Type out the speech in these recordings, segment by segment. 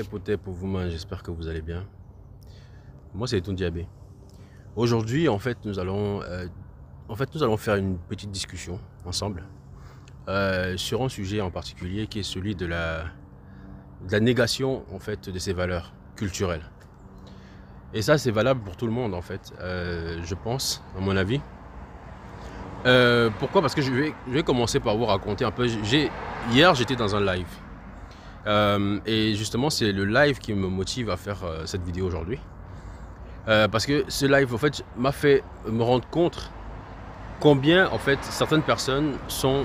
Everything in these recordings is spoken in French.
Poté pour vous-même, j'espère que vous allez bien. Moi, c'est Etoun Diabé. Aujourd'hui, nous allons faire une petite discussion ensemble sur un sujet en particulier qui est celui de la négation de ces valeurs culturelles. Et ça, c'est valable pour tout le monde je pense, à mon avis. Pourquoi? Parce que je vais commencer par vous raconter un peu. Hier, j'étais dans un live. Et justement, c'est le live qui me motive à faire cette vidéo aujourd'hui. Parce que ce live, m'a fait me rendre compte combien, certaines personnes sont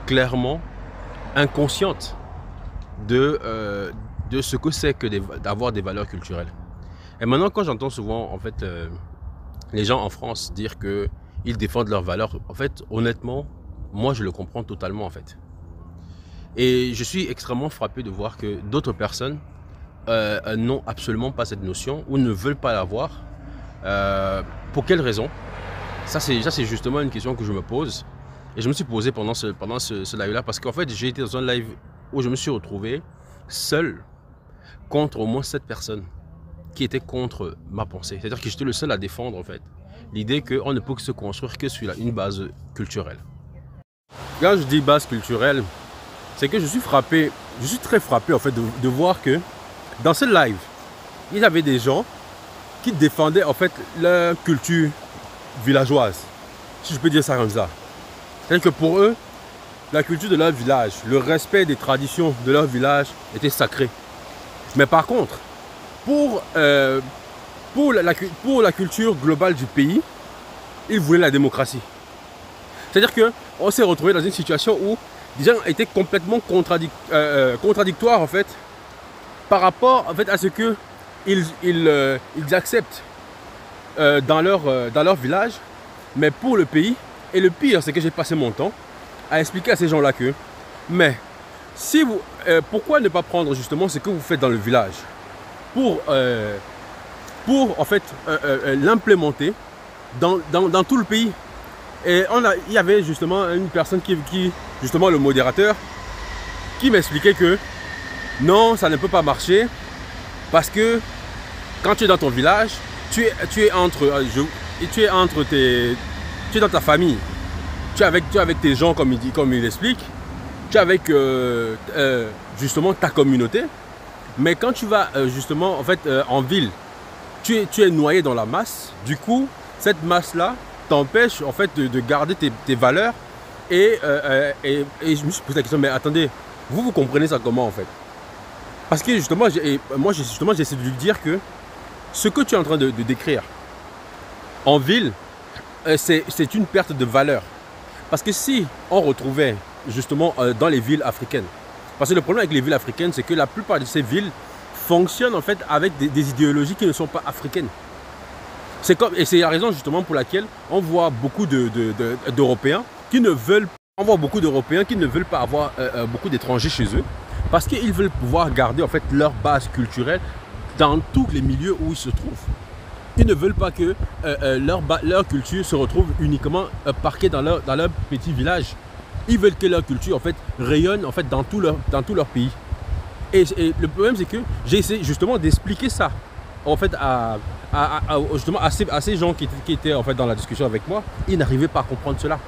clairement inconscientes de ce que c'est que d'avoir des valeurs culturelles. Et maintenant, quand j'entends souvent, les gens en France dire qu'ils défendent leurs valeurs, honnêtement, moi, je le comprends totalement, Et je suis extrêmement frappé de voir que d'autres personnes n'ont absolument pas cette notion ou ne veulent pas l'avoir. Pour quelles raisons? Ça, c'est justement une question que je me pose. Et je me suis posé pendant ce live-là parce qu'en fait, j'ai été dans un live où je me suis retrouvé seul contre au moins 7 personnes qui étaient contre ma pensée. C'est-à-dire que j'étais le seul à défendre, l'idée qu'on ne peut se construire que sur une base culturelle. Quand je dis base culturelle, c'est que je suis très frappé de voir que dans ce live, il y avait des gens qui défendaient leur culture villageoise, si je peux dire ça comme ça. C'est-à-dire que pour eux, la culture de leur village, le respect des traditions de leur village était sacré. Mais par contre, pour la culture globale du pays, ils voulaient la démocratie. C'est-à-dire qu'on s'est retrouvé dans une situation où les gens étaient complètement contradictoires par rapport à ce qu'ils acceptent dans leur village, mais pour le pays. Et le pire, c'est que j'ai passé mon temps à expliquer à ces gens-là pourquoi ne pas prendre justement ce que vous faites dans le village pour l'implémenter dans tout le pays. Et il y avait justement une personne justement le modérateur, qui m'expliquait que non, ça ne peut pas marcher parce que quand tu es dans ton village, tu es dans ta famille, tu es avec tes gens comme il explique, tu es avec justement ta communauté. Mais quand tu vas justement en ville, tu es noyé dans la masse. Du coup, cette masse-là t'empêche de garder tes valeurs. Et je me suis posé la question, mais attendez, vous comprenez ça comment Parce que justement, j'essaie de lui dire que ce que tu es en train de décrire en ville, c'est une perte de valeur. Parce que si on retrouvait justement dans les villes africaines, parce que le problème avec les villes africaines, c'est que la plupart de ces villes fonctionnent avec des idéologies qui ne sont pas africaines. Et c'est la raison justement pour laquelle on voit beaucoup d'Européens qui ne veulent pas avoir beaucoup d'étrangers chez eux, parce qu'ils veulent pouvoir garder leur base culturelle dans tous les milieux où ils se trouvent. Ils ne veulent pas que leur culture se retrouve uniquement parquée dans leur petit village. Ils veulent que leur culture rayonne dans tout leur pays. Et le problème, c'est que j'ai essayé justement d'expliquer ça à ces gens qui étaient dans la discussion avec moi. Ils n'arrivaient pas à comprendre cela.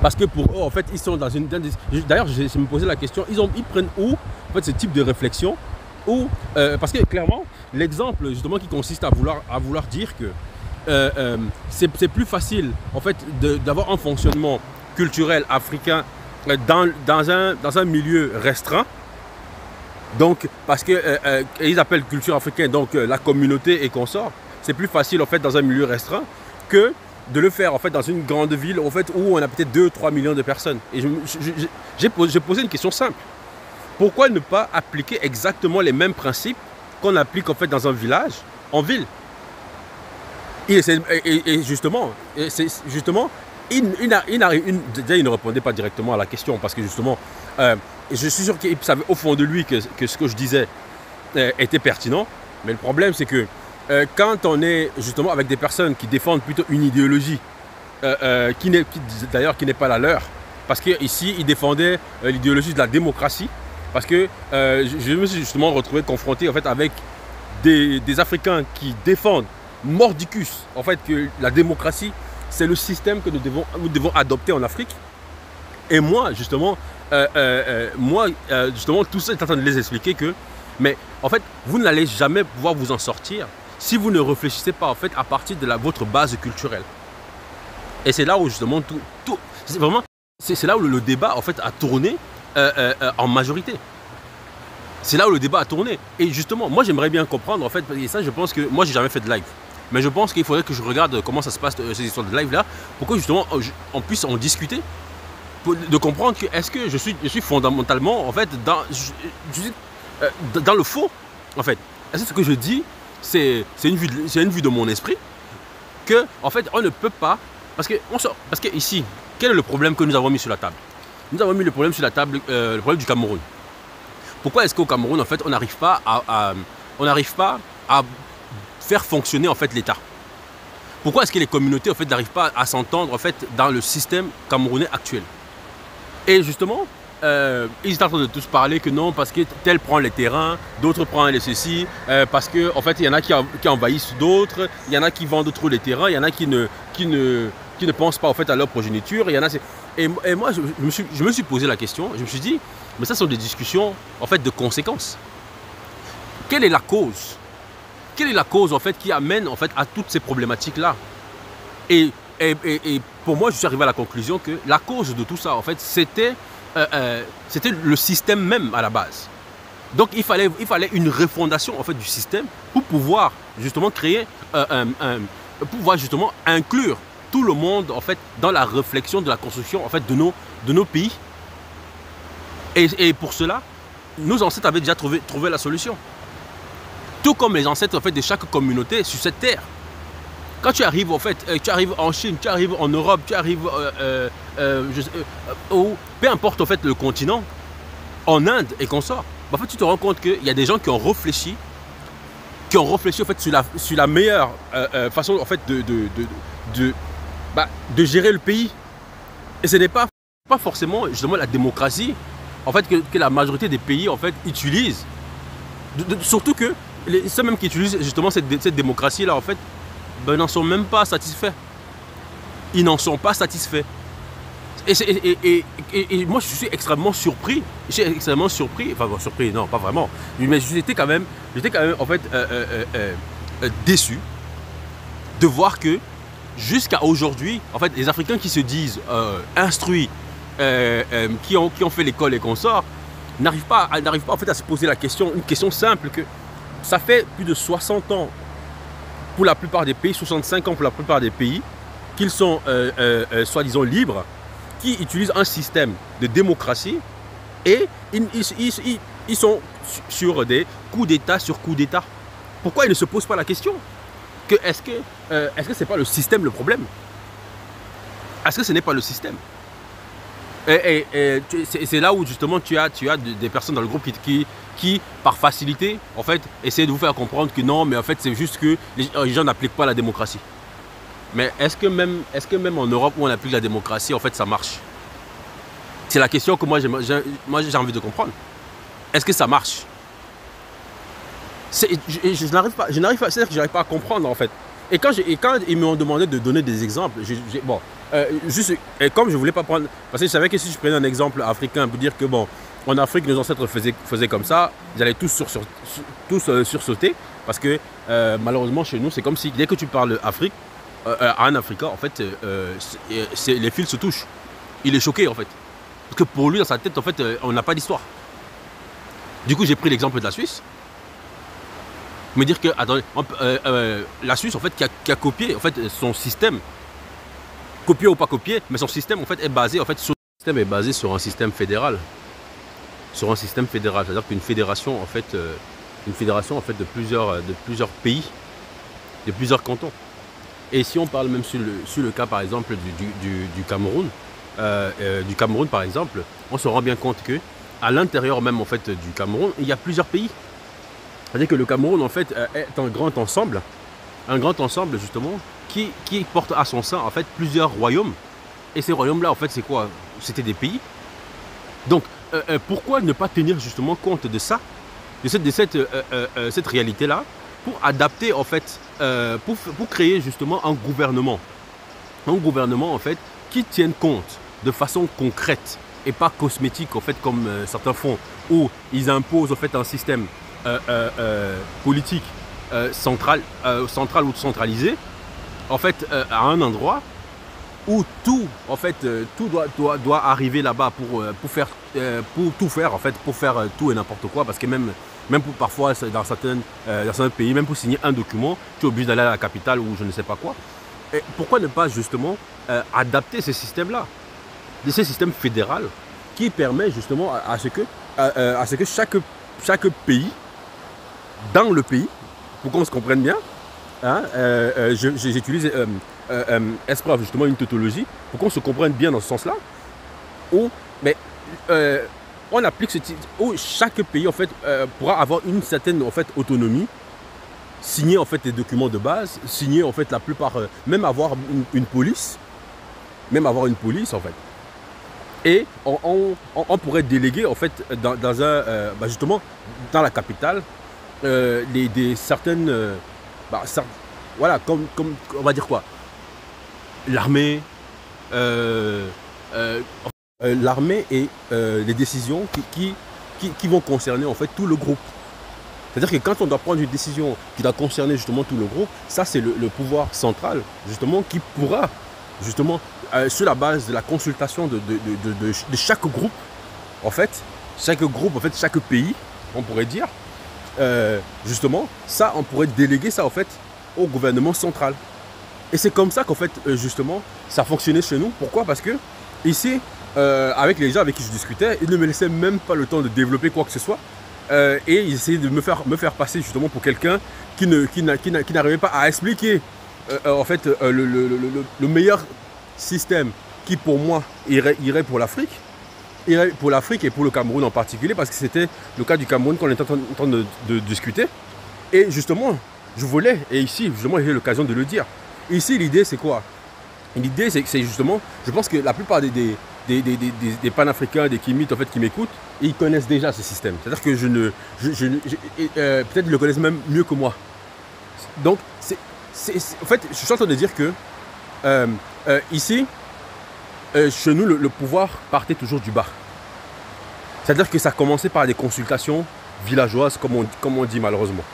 Parce que pour eux, ils sont dans une... D'ailleurs, je me posais la question, ils prennent où ce type de réflexion parce que clairement, l'exemple justement qui consiste à vouloir dire que c'est plus facile d'avoir un fonctionnement culturel africain dans un milieu restreint. Donc, parce qu'ils appellent culture africaine, donc la communauté et consorts, c'est plus facile dans un milieu restreint que de le faire dans une grande ville où on a peut-être 2-3 millions de personnes. Et j'ai posé une question simple. Pourquoi ne pas appliquer exactement les mêmes principes qu'on applique dans un village, en ville? Et justement, il ne répondait pas directement à la question parce que justement, je suis sûr qu'il savait au fond de lui que ce que je disais était pertinent. Mais le problème, c'est que quand on est justement avec des personnes qui défendent plutôt une idéologie qui n'est pas la leur, parce qu'ici, ils défendaient l'idéologie de la démocratie, Parce que je me suis justement retrouvé confronté en fait, avec des Africains qui défendent mordicus en fait, que la démocratie, c'est le système que nous devons adopter en Afrique. Et moi, justement, tout ça est en train de les expliquer que, mais en fait, vous n'allez jamais pouvoir vous en sortir si vous ne réfléchissez pas en fait à partir de votre base culturelle. Et c'est là où justement c'est là où le débat en fait a tourné en majorité. C'est là où le débat a tourné. Et justement, moi j'aimerais bien comprendre en fait, et ça je pense que moi j'ai jamais fait de live. Mais je pense qu'il faudrait que je regarde comment ça se passe ces histoires de live là, pour que justement on puisse en discuter, de comprendre que est-ce que je suis fondamentalement en fait dans le faux en fait. Est-ce que ce que je dis c'est une vue de mon esprit que en fait on ne peut pas parce que ici quel est le problème que nous avons mis sur la table? Nous avons mis le problème sur la table, le problème du Cameroun. Pourquoi est-ce qu'au Cameroun en fait on n'arrive pas à faire fonctionner en fait l'État? Pourquoi est-ce que les communautés en fait n'arrivent pas à s'entendre en fait dans le système camerounais actuel? Et justement, ils étaient en train de tous parler que non, parce que tel prend les terrains, d'autres prennent les ceci, parce qu'en en fait il y en a qui envahissent d'autres, il y en a qui vendent trop les terrains, il y en a qui ne pensent pas en fait à leur progéniture, il y en a et moi je me suis posé la question, je me suis dit, mais ça sont des discussions en fait de conséquences. Quelle est la cause? Quelle est la cause en fait qui amène en fait à toutes ces problématiques là? Et pour moi, je suis arrivé à la conclusion que la cause de tout ça, en fait, c'était le système même à la base. Donc, il fallait une refondation en fait du système pour pouvoir justement créer, pour pouvoir justement inclure tout le monde en fait dans la réflexion de la construction en fait de nos pays. Et pour cela, nos ancêtres avaient déjà trouvé la solution. Tout comme les ancêtres en fait de chaque communauté sur cette terre. Quand tu arrives en fait, tu arrives en Chine, tu arrives en Europe, tu arrives peu importe en fait le continent, en Inde et qu'on sort, en fait tu te rends compte qu'il y a des gens qui ont réfléchi en fait sur la meilleure façon en fait de gérer le pays. Et ce n'est pas forcément justement la démocratie en fait que la majorité des pays en fait utilisent. Surtout que ceux même qui utilisent justement cette démocratie là en fait, ben, n'en sont même pas satisfaits. Ils n'en sont pas satisfaits. Et moi, je suis extrêmement surpris. Enfin, bon, surpris, non, pas vraiment. Mais j'étais quand même en fait déçu de voir que jusqu'à aujourd'hui, en fait, les Africains qui se disent instruits, qui ont fait l'école et qu'on sort, n'arrivent pas en fait à se poser une question simple que ça fait plus de 60 ans pour la plupart des pays, 65 ans pour la plupart des pays, qu'ils sont soi-disant libres, qui utilisent un système de démocratie et ils sont sur des coups d'État sur coups d'État. Pourquoi ils ne se posent pas la question que est-ce que ce n'est pas le système le problème? Est-ce que ce n'est pas le système? Et c'est là où justement tu as des personnes dans le groupe qui par facilité, en fait, essaient de vous faire comprendre que non, mais en fait, c'est juste que les gens n'appliquent pas la démocratie. Mais est-ce que même en Europe où on applique la démocratie, en fait, ça marche? C'est la question que moi j'ai envie de comprendre. Est-ce que ça marche? Je n'arrive pas à comprendre, en fait. Et quand ils m'ont demandé de donner des exemples, comme je ne voulais pas prendre... Parce que je savais que si je prenais un exemple africain pour dire que, bon, en Afrique, nos ancêtres faisaient comme ça, ils allaient tous sursauter. Parce que, malheureusement, chez nous, c'est comme si, dès que tu parles Afrique, à un Africain, en fait, les fils se touchent. Il est choqué, en fait. Parce que pour lui, dans sa tête, en fait, on n'a pas d'histoire. Du coup, j'ai pris l'exemple de la Suisse. Me dire que, attendez, la Suisse, en fait, qui a copié, en fait, son système, copié ou pas copié, mais son système, en fait, est basé, sur un système fédéral. Sur un système fédéral, c'est-à-dire qu'une fédération, en fait, de plusieurs pays, de plusieurs cantons. Et si on parle même sur le cas, par exemple, du Cameroun, par exemple, on se rend bien compte que à l'intérieur même, en fait, du Cameroun, il y a plusieurs pays. C'est-à-dire que le Cameroun, en fait, est un grand ensemble justement, qui porte à son sein, en fait, plusieurs royaumes. Et ces royaumes-là, en fait, c'est quoi? C'était des pays. Donc, pourquoi ne pas tenir justement compte de ça, de cette réalité-là, pour adapter en fait, pour créer justement un gouvernement en fait qui tienne compte de façon concrète et pas cosmétique en fait comme certains font, où ils imposent en fait un système politique central ou centralisé en fait à un endroit où tout en fait tout doit arriver là-bas pour tout faire en fait, pour faire tout et n'importe quoi, parce que même pour parfois dans certains pays, même pour signer un document, tu es obligé d'aller à la capitale ou je ne sais pas quoi. Et pourquoi ne pas justement adapter ces systèmes-là, de ces systèmes fédéraux qui permet justement à ce que chaque pays, dans le pays, pour qu'on se comprenne bien, hein, j'utilise esprave justement une tautologie, pour qu'on se comprenne bien dans ce sens-là, où on applique ce type, où chaque pays en fait pourra avoir une certaine en fait autonomie, signer en fait les documents de base, signer en fait la plupart, même avoir une police en fait. Et on pourrait déléguer en fait justement dans la capitale certaines voilà, comme on va dire quoi, l'armée l'armée et les décisions qui vont concerner en fait tout le groupe. C'est-à-dire que quand on doit prendre une décision qui doit concerner justement tout le groupe, ça c'est le pouvoir central justement qui pourra justement sur la base de la consultation de chaque groupe en fait, chaque pays, on pourrait dire, justement, ça on pourrait déléguer ça en fait au gouvernement central. Et c'est comme ça qu'en fait justement ça fonctionnait chez nous. Pourquoi? Parce que ici, avec les gens avec qui je discutais, ils ne me laissaient même pas le temps de développer quoi que ce soit. Et ils essayaient de me faire passer justement pour quelqu'un qui n'arrivait pas à expliquer en fait le meilleur système qui pour moi irait pour l'Afrique. Irait pour l'Afrique et pour le Cameroun en particulier, parce que c'était le cas du Cameroun qu'on était en train de discuter. Et justement, je voulais, et ici justement j'ai l'occasion de le dire, ici l'idée c'est quoi? L'idée c'est justement, je pense que la plupart des panafricains, des Kimites en fait qui m'écoutent, ils connaissent déjà ce système. C'est-à-dire que peut-être ils le connaissent même mieux que moi. Donc en fait, je suis en train de dire que ici, chez nous, le pouvoir partait toujours du bas. C'est-à-dire que ça commençait par des consultations villageoises, comme on dit malheureusement.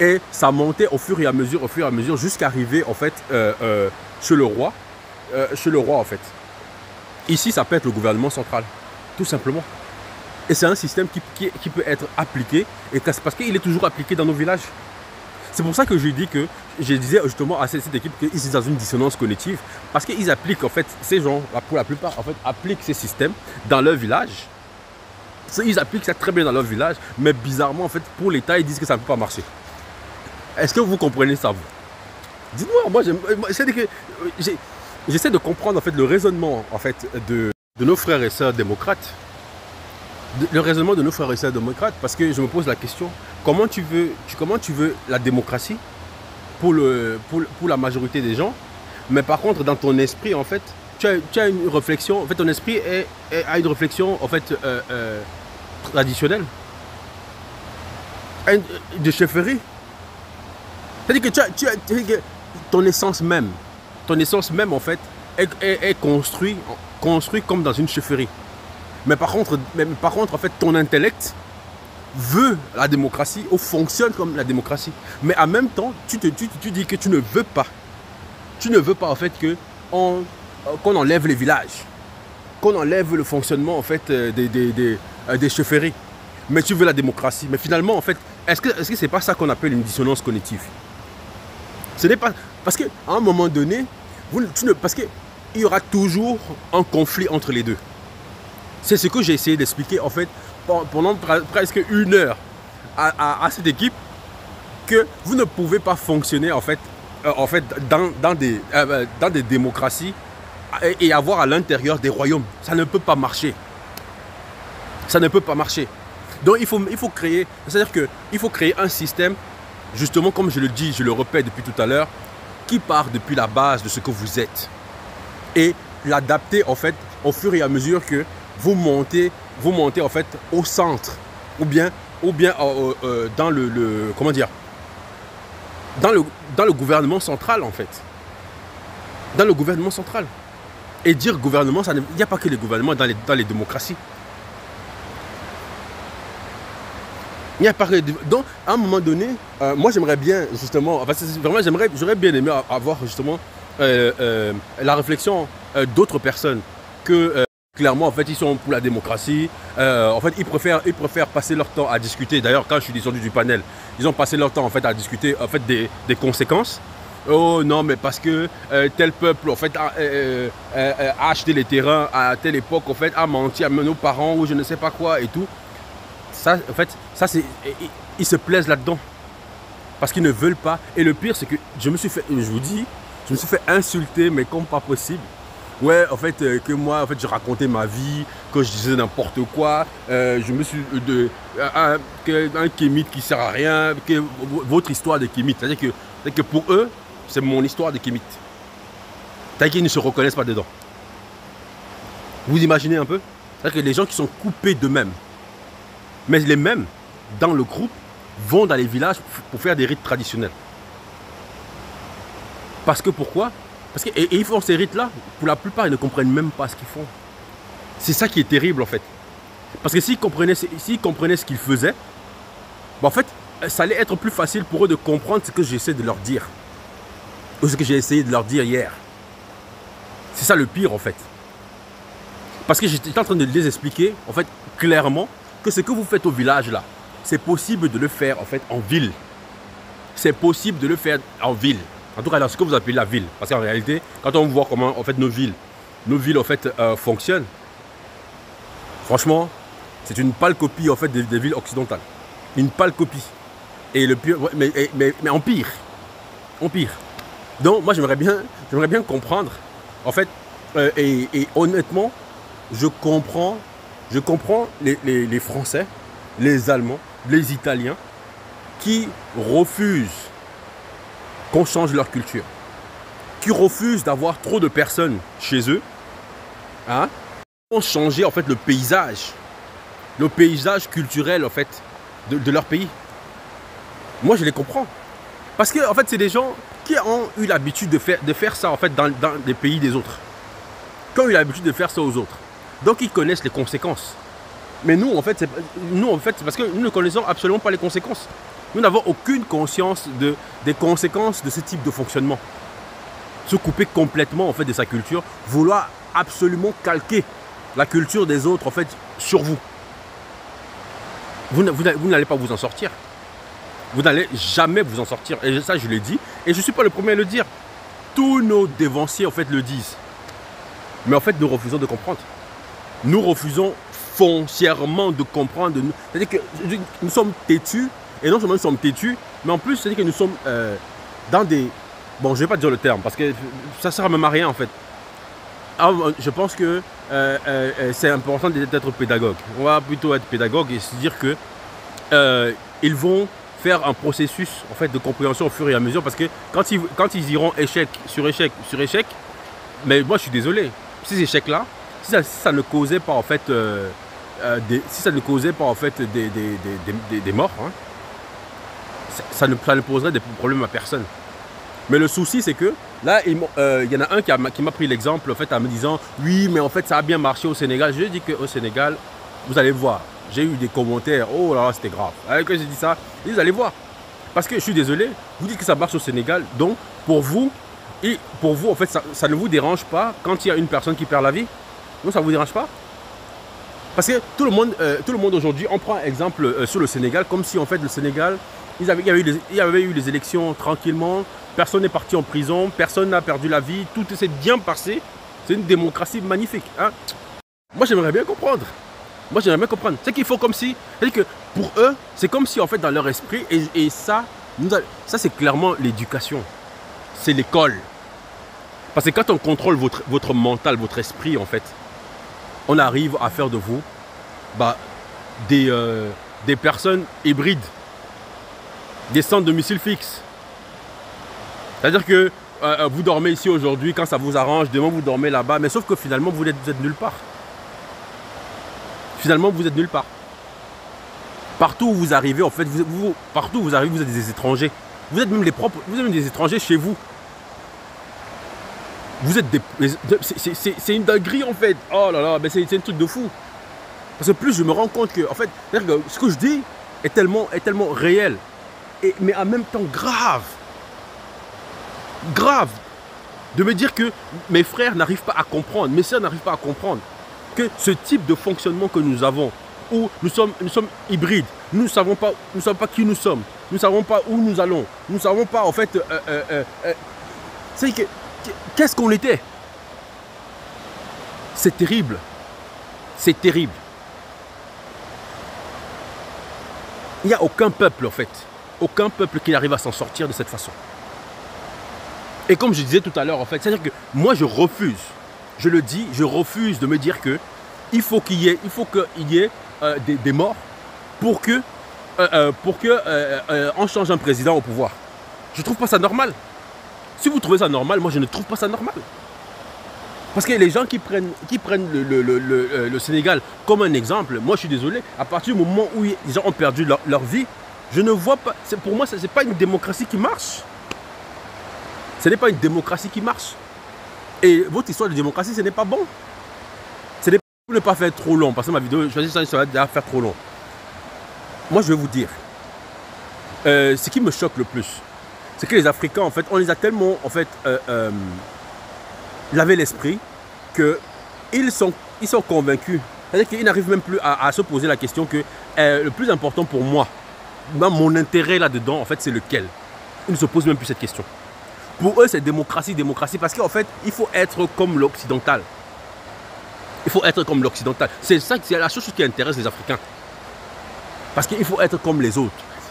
Et ça montait au fur et à mesure, jusqu'à arriver en fait chez le roi en fait. Ici, ça peut être le gouvernement central, tout simplement. Et c'est un système qui peut être appliqué, et parce qu'il est toujours appliqué dans nos villages. C'est pour ça que je disais justement à cette équipe qu'ils sont dans une dissonance cognitive, parce qu'ils appliquent en fait, ces gens, pour la plupart, en fait, appliquent ces systèmes dans leur village. Ils appliquent ça très bien dans leur village, mais bizarrement, en fait, pour l'État, ils disent que ça ne peut pas marcher. Est-ce que vous comprenez ça, vous? Dites-moi, j'essaie de comprendre en fait le raisonnement en fait de nos frères et sœurs démocrates. Le raisonnement de nos frères et sœurs démocrates, parce que je me pose la question, comment tu veux la démocratie pour la majorité des gens, mais par contre dans ton esprit en fait, tu as une réflexion, en fait ton esprit a une réflexion en fait traditionnelle, de chefferie. C'est-à-dire que ton essence même en fait est construit comme dans une chefferie. Mais par contre en fait ton intellect veut la démocratie ou fonctionne comme la démocratie. Mais en même temps, tu dis que tu ne veux pas en fait qu'on enlève les villages, qu'on enlève le fonctionnement en fait des chefferies. Mais tu veux la démocratie. Mais finalement en fait, est-ce que c'est pas ça qu'on appelle une dissonance cognitive? Ce n'est pas parce qu'à un moment donné, parce qu'il y aura toujours un conflit entre les deux. C'est ce que j'ai essayé d'expliquer en fait pendant presque une heure à cette équipe, que vous ne pouvez pas fonctionner en fait dans des démocraties et avoir à l'intérieur des royaumes. Ça ne peut pas marcher. Ça ne peut pas marcher. Donc il faut créer, c'est-à-dire qu'il faut créer un système, justement comme je le dis, je le répète depuis tout à l'heure, qui part depuis la base de ce que vous êtes et l'adapter en fait au fur et à mesure que vous montez vous montez en fait au centre, ou bien dans comment dire, dans le gouvernement central en fait. Dans le gouvernement central. Et dire gouvernement, il n'y a pas que les gouvernements dans les démocraties. Il n'y a pas que donc, à un moment donné, moi j'aimerais bien justement, enfin, vraiment j'aurais bien aimé avoir justement la réflexion d'autres personnes que clairement en fait ils sont pour la démocratie. En fait ils préfèrent passer leur temps à discuter. D'ailleurs quand je suis descendu du panel, ils ont passé leur temps en fait à discuter en fait des conséquences. Oh non, mais parce que tel peuple en fait a acheté les terrains à telle époque, en fait, a menti à nos parents ou je ne sais pas quoi et tout. Ça, en fait, ça c'est, ils se plaisent là-dedans parce qu'ils ne veulent pas. Et le pire, c'est que je me suis fait, je vous dis, je me suis fait insulter, mais comme pas possible. Ouais, en fait, que moi, en fait, je racontais ma vie, que je disais n'importe quoi. Je me suis un kémite qui sert à rien, que votre histoire de kémite. C'est-à-dire que pour eux, c'est mon histoire de kémite. C'est-à-dire qu'ils ne se reconnaissent pas dedans. Vous imaginez un peu? C'est-à-dire que les gens qui sont coupés d'eux-mêmes, mais les mêmes, dans le groupe, vont dans les villages pour faire des rites traditionnels. Parce que pourquoi? Parce que, et ils font ces rites-là, pour la plupart, ils ne comprennent même pas ce qu'ils font. C'est ça qui est terrible, en fait. Parce que s'ils comprenaient ce qu'ils faisaient, ben en fait, ça allait être plus facile pour eux de comprendre ce que j'essaie de leur dire. Ou ce que j'ai essayé de leur dire hier. C'est ça le pire, en fait. Parce que j'étais en train de les expliquer, en fait, clairement, que ce que vous faites au village, là, c'est possible de le faire, en fait, en ville. C'est possible de le faire en ville. En tout cas, dans ce que vous appelez la ville. Parce qu'en réalité, quand on voit comment, en fait, nos villes, en fait, fonctionnent, franchement, c'est une pâle copie, en fait, des villes occidentales. Une pâle copie. Et le pire, mais en pire. En pire. Donc, moi, j'aimerais bien comprendre, en fait, et honnêtement, je comprends les Français, les Allemands, les Italiens, qui refusent qu'on change leur culture, qui refusent d'avoir trop de personnes chez eux, hein, pour changer en fait le paysage culturel en fait de leur pays. Moi je les comprends, parce que en fait c'est des gens qui ont eu l'habitude de faire ça en fait dans les pays des autres, qui ont eu l'habitude de faire ça aux autres, donc ils connaissent les conséquences. Mais nous en fait c'est parce que nous ne connaissons absolument pas les conséquences. Nous n'avons aucune conscience des conséquences de ce type de fonctionnement. Se couper complètement en fait de sa culture, vouloir absolument calquer la culture des autres en fait sur vous. Vous n'allez pas vous en sortir. Vous n'allez jamais vous en sortir. Et ça je l'ai dit. Et je ne suis pas le premier à le dire. Tous nos dévanciers en fait le disent. Mais en fait nous refusons de comprendre. Nous refusons foncièrement de comprendre. C'est-à-dire que nous sommes têtus. Et non seulement nous sommes têtus, mais en plus, c'est-à-dire que nous sommes dans des... Bon, je ne vais pas dire le terme, parce que ça ne sert même à rien, en fait. Alors, je pense que c'est important d'être pédagogue. On va plutôt être pédagogue et se dire que ils vont faire un processus en fait, de compréhension au fur et à mesure, parce que quand ils iront échec sur échec sur échec, mais moi, je suis désolé, ces échecs-là, si ça ne causait pas, en fait, des morts, hein, ça ne poserait des problèmes à personne. Mais le souci, c'est que là, il y en a un qui m'a pris l'exemple en fait, en me disant oui, mais en fait, ça a bien marché au Sénégal. Je lui ai dit qu'au Sénégal, vous allez voir, j'ai eu des commentaires, oh là là, c'était grave. Quand j'ai dit ça, vous allez voir. Parce que je suis désolé, vous dites que ça marche au Sénégal, donc pour vous, en fait, ça ne vous dérange pas quand il y a une personne qui perd la vie? Non, ça ne vous dérange pas? Parce que tout le monde aujourd'hui, on prend un exemple sur le Sénégal, comme si en fait le Sénégal, il y avait eu les élections tranquillement, personne n'est parti en prison, personne n'a perdu la vie, tout s'est bien passé. C'est une démocratie magnifique. Hein? Moi j'aimerais bien comprendre. C'est qu'il faut comme si, c'est-à-dire que pour eux, c'est comme si en fait dans leur esprit, et ça c'est clairement l'éducation, c'est l'école. Parce que quand on contrôle votre mental, votre esprit en fait, on arrive à faire de vous des personnes hybrides, des centres de missiles fixes. C'est-à-dire que vous dormez ici aujourd'hui, quand ça vous arrange, demain vous dormez là-bas, mais sauf que finalement vous êtes nulle part. Finalement, vous êtes nulle part. Partout où vous arrivez, en fait, partout où vous arrivez, vous êtes des étrangers. Vous êtes même vous êtes même des étrangers chez vous. Vous êtes des... C'est une dinguerie, en fait. Oh là là, mais c'est un truc de fou. Parce que plus je me rends compte que, en fait, ce que je dis est tellement réel. Mais en même temps grave. Grave. De me dire que mes frères n'arrivent pas à comprendre, mes soeurs n'arrivent pas à comprendre que ce type de fonctionnement que nous avons, où nous sommes hybrides, nous ne savons pas qui nous sommes, nous ne savons pas où nous allons, nous ne savons pas en fait, qu'est-ce qu'on était. C'est terrible, c'est terrible. Il n'y a aucun peuple en fait, aucun peuple qui arrive à s'en sortir de cette façon. Et comme je disais tout à l'heure, en fait, c'est-à-dire que moi je refuse, je le dis, je refuse de me dire que il faut qu'il y ait des morts pour que on change un président au pouvoir. Je ne trouve pas ça normal. Si vous trouvez ça normal, moi je ne trouve pas ça normal. Parce que les gens qui prennent le Sénégal comme un exemple, moi je suis désolé, à partir du moment où les gens ont perdu leur vie, je ne vois pas, pour moi ce n'est pas une démocratie qui marche. Ce n'est pas une démocratie qui marche. Et votre histoire de démocratie, ce n'est pas bon. Ce n'est pas pour ne pas faire trop long, parce que ma vidéo, je vais ça va déjà faire trop long. Moi, je vais vous dire, ce qui me choque le plus, c'est que les Africains, en fait, on les a tellement, en fait, lavé l'esprit qu'ils sont convaincus. C'est-à-dire qu'ils n'arrivent même plus à se poser la question que le plus important pour moi, mon intérêt là-dedans, en fait, c'est lequel. Ils ne se posent même plus cette question. Pour eux, c'est démocratie, démocratie, parce qu'en fait, il faut être comme l'occidental. Il faut être comme l'occidental. C'est ça, c'est la chose qui intéresse les Africains. Parce qu'il faut être comme les autres.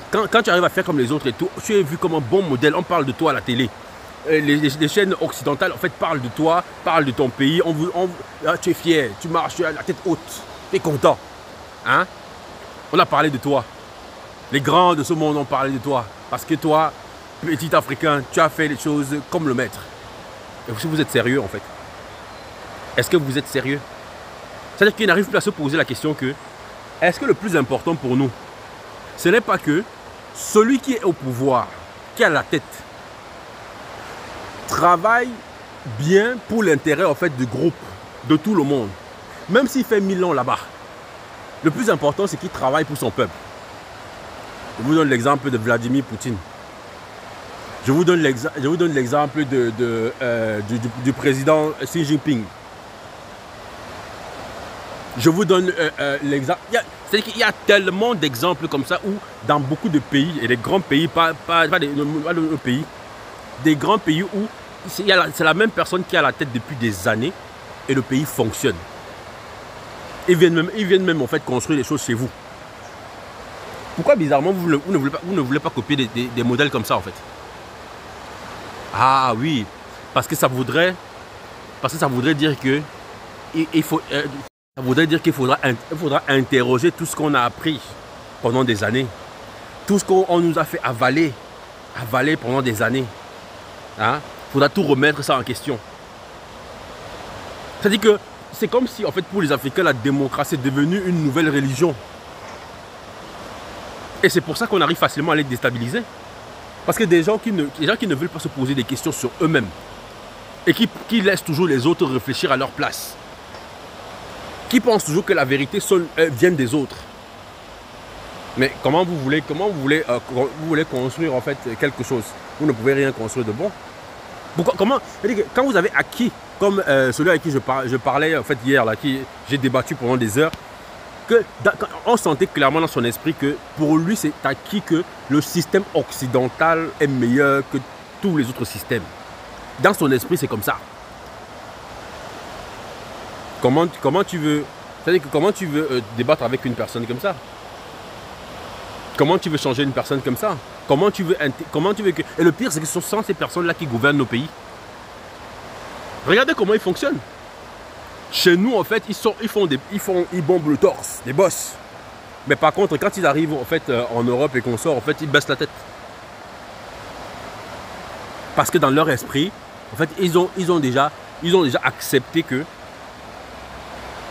Quand tu arrives à faire comme les autres et tout, tu es vu comme un bon modèle. On parle de toi à la télé. Les chaînes occidentales, en fait, parlent de toi, parlent de ton pays. Tu es fier, tu marches, tu as la tête haute, tu es content. Hein? On a parlé de toi. Les grands de ce monde ont parlé de toi. Parce que toi, petit Africain, tu as fait les choses comme le maître. Et si vous êtes sérieux, en fait. Est-ce que vous êtes sérieux? C'est-à-dire qu'ils n'arrivent plus à se poser la question que est-ce que le plus important pour nous, ce n'est pas que celui qui est au pouvoir, qui a la tête, travaille bien pour l'intérêt en fait du groupe, de tout le monde. Même s'il fait 1000 ans là-bas. Le plus important, c'est qu'il travaille pour son peuple. Je vous donne l'exemple de Vladimir Poutine. Je vous donne l'exemple du président Xi Jinping. Je vous donne l'exemple. C'est-à-dire qu'il y a tellement d'exemples comme ça où dans beaucoup de pays, et des grands pays, pas de pays, des grands pays où c'est la même personne qui a la tête depuis des années et le pays fonctionne. Ils viennent même en fait construire des choses chez vous. Pourquoi bizarrement vous ne voulez pas copier des modèles comme ça en fait? Ah oui, parce que ça voudrait dire que ça voudrait dire qu'il faudra interroger tout ce qu'on a appris pendant des années. Tout ce qu'on nous a fait avaler pendant des années. Hein? Il faudra tout remettre ça en question. C'est-à-dire que c'est comme si, en fait, pour les Africains, la démocratie est devenue une nouvelle religion. Et c'est pour ça qu'on arrive facilement à les déstabiliser. Parce que des gens qui ne veulent pas se poser des questions sur eux-mêmes et qui laissent toujours les autres réfléchir à leur place. Qui pensent toujours que la vérité vient des autres. Mais comment vous voulez construire en fait quelque chose? Vous ne pouvez rien construire de bon. Pourquoi, quand vous avez acquis, comme celui avec qui je parlais en fait hier, là, qui j'ai débattu pendant des heures, on sentait clairement dans son esprit que pour lui c'est acquis que le système occidental est meilleur que tous les autres systèmes. Dans son esprit c'est comme ça. Comment tu veux débattre avec une personne comme ça? Comment tu veux changer une personne comme ça? Comment tu veux que... Et le pire, c'est que ce sont ces personnes-là qui gouvernent nos pays. Regardez comment ils fonctionnent. Chez nous, en fait, ils bombent le torse, les boss. Mais par contre, quand ils arrivent en fait en Europe et qu'on sort, en fait, ils baissent la tête. Parce que dans leur esprit, en fait, ils ont déjà accepté que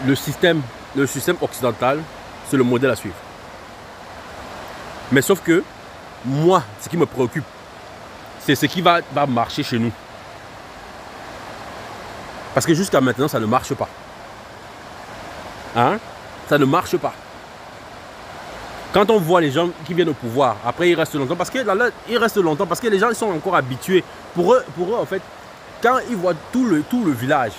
le système le système occidental, c'est le modèle à suivre. Mais sauf que, moi, ce qui me préoccupe, c'est ce qui va marcher chez nous. Parce que jusqu'à maintenant, ça ne marche pas. Hein? Ça ne marche pas. Quand on voit les gens qui viennent au pouvoir, après ils restent longtemps, parce que les gens ils sont encore habitués. Pour eux, en fait, quand ils voient tout le village,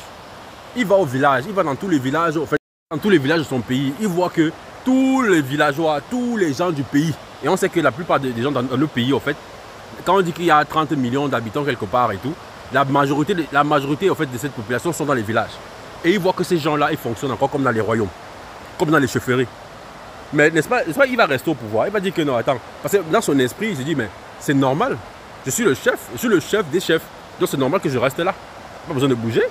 il va au village, il va dans tous les villages, en fait, dans tous les villages de son pays, il voit que tous les villageois, tous les gens du pays, et on sait que la plupart des gens dans le pays, en fait, quand on dit qu'il y a 30 millions d'habitants quelque part et tout, la majorité en fait, de cette population sont dans les villages. Et ils voient que ces gens-là, ils fonctionnent encore comme dans les royaumes, comme dans les chefferies. Mais n'est-ce pas, il va rester au pouvoir. Il va dire que non, attends. Parce que dans son esprit, il se dit, mais c'est normal. Je suis le chef des chefs. Donc c'est normal que je reste là. Pas besoin de bouger.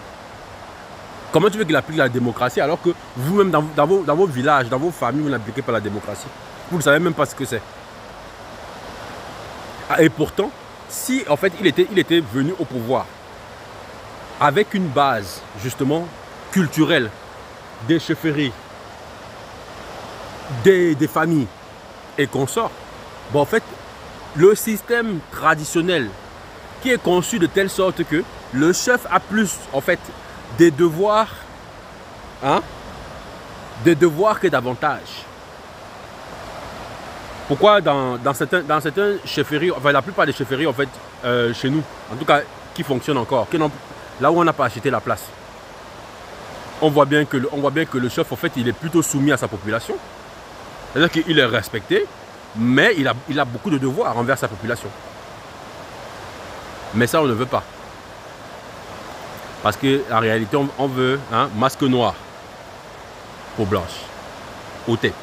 Comment tu veux qu'il applique la démocratie alors que vous-même, dans vos villages, dans vos familles, vous n'appliquez pas la démocratie? Vous ne savez même pas ce que c'est. Et pourtant, si en fait il était venu au pouvoir avec une base, justement, culturelle, des chefferies, des familles et consorts, bon, en fait, le système traditionnel qui est conçu de telle sorte que le chef a plus, en fait, des devoirs que d'avantages. Pourquoi dans certaines chefferies, enfin la plupart des chefferies, en fait, chez nous, en tout cas, qui fonctionnent encore, là où on n'a pas acheté la place, on voit bien que le chef, en fait, il est plutôt soumis à sa population. C'est-à-dire qu'il est respecté, mais il a beaucoup de devoirs envers sa population. Mais ça, on ne veut pas. Parce qu'en réalité, on veut masque noir, peau blanche, au thé.